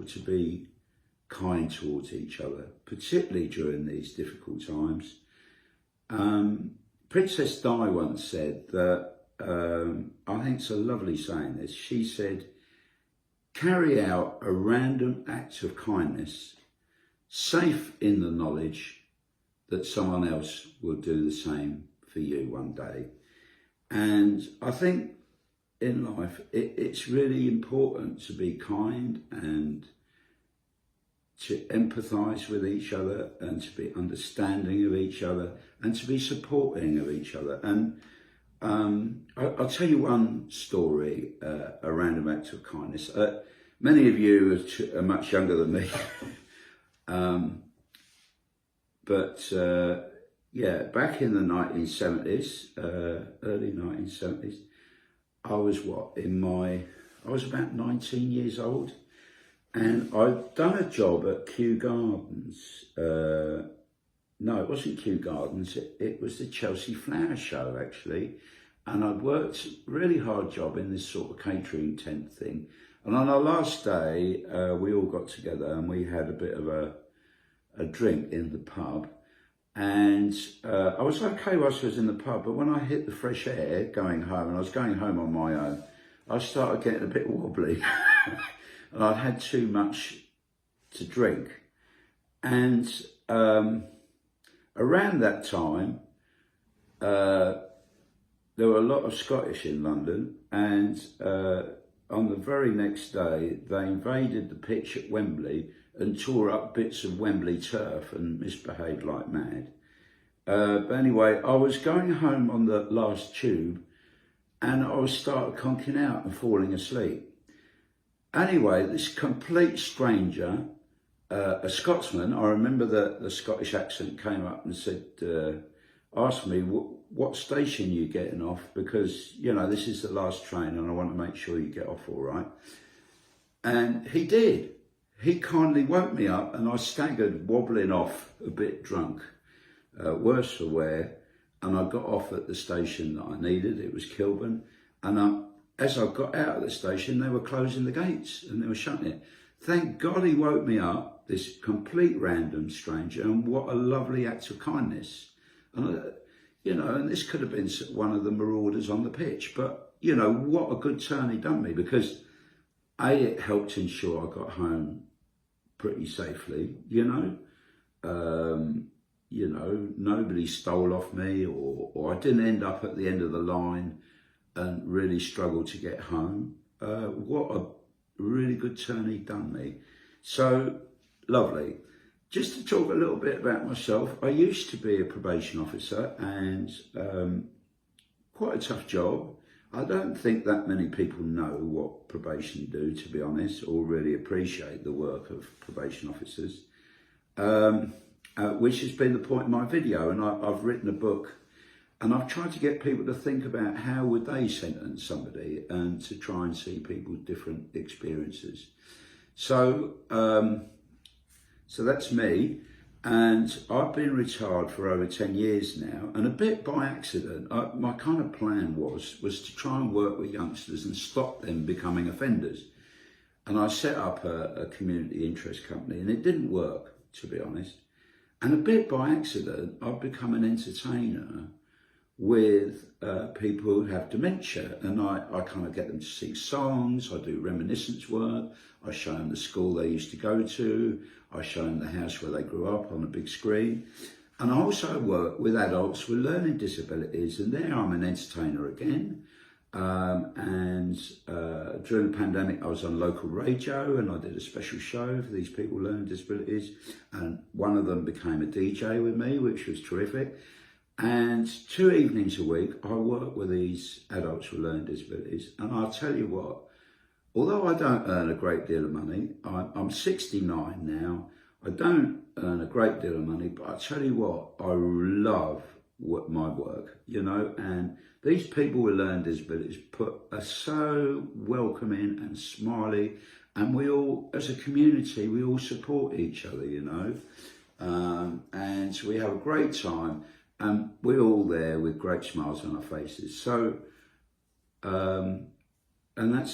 people to be kind towards each other, particularly during these difficult times. Princess Di once said that, I think it's a lovely saying this, she said, carry out a random act of kindness, safe in the knowledge that someone else will do the same for you one day. And I think in life, it's really important to be kind and to empathise with each other and to be understanding of each other and to be supporting of each other. And I'll tell you one story, a random act of kindness. Many of you are much younger than me. Yeah, back in the 1970s, early 1970s, I was about 19 years old, and I'd done a job at Kew Gardens. No, it wasn't Kew Gardens, it was the Chelsea Flower Show actually. And I'd worked a really hard job in this sort of catering tent thing. And on our last day, we all got together and we had a bit of a drink in the pub. And I was okay whilst I was in the pub, but when I hit the fresh air going home, and I was going home on my own, I started getting a bit wobbly. And I'd had too much to drink. And around that time, there were a lot of Scottish in London, and on the very next day, they invaded the pitch at Wembley and tore up bits of Wembley turf and misbehaved like mad. But anyway, I was going home on the last tube and I started conking out and falling asleep. Anyway, this complete stranger, a Scotsman, I remember the Scottish accent, came up and said, asked me, what station are you getting off? Because, you know, this is the last train and I want to make sure you get off all right. And he did. He kindly woke me up and I staggered, wobbling off, a bit drunk, worse for wear. And I got off at the station that I needed. It was Kilburn. And as I got out of the station, they were closing the gates and they were shutting it. Thank God he woke me up, this complete random stranger, and what a lovely act of kindness. And, you know, and this could have been one of the marauders on the pitch, but, you know, what a good turn he done me, because A, it helped ensure I got home pretty safely, you know, nobody stole off me, or I didn't end up at the end of the line and really struggle to get home. What a really good turn he'd done me. So lovely. Just to talk a little bit about myself, I used to be a probation officer, and quite a tough job. I don't think that many people know what probation do, to be honest, or really appreciate the work of probation officers, which has been the point of my video. And I've written a book, and I've tried to get people to think about how would they sentence somebody, and to try and see people's different experiences. So that's me, and I've been retired for over 10 years now, and a bit by accident, my kind of plan was to try and work with youngsters and stop them becoming offenders. And I set up a community interest company, and it didn't work, to be honest. And a bit by accident, I've become an entertainer with people who have dementia, and I kind of get them to sing songs. I do reminiscence work. I show them the school they used to go to. I show them the house where they grew up on a big screen. And I also work with adults with learning disabilities, and there I'm an entertainer again. During the pandemic, I was on local radio, and I did a special show for these people with learning disabilities, and one of them became a DJ with me, which was terrific. And 2 evenings a week, I work with these adults with learning disabilities. And I'll tell you what, although I don't earn a great deal of money, I'm 69 now, I don't earn a great deal of money, but I tell you what, I love my work, you know, and these people with learning disabilities are so welcoming and smiley, and we all, as a community, we all support each other, you know, and we have a great time. We're all there with great smiles on our faces. So, and that's it.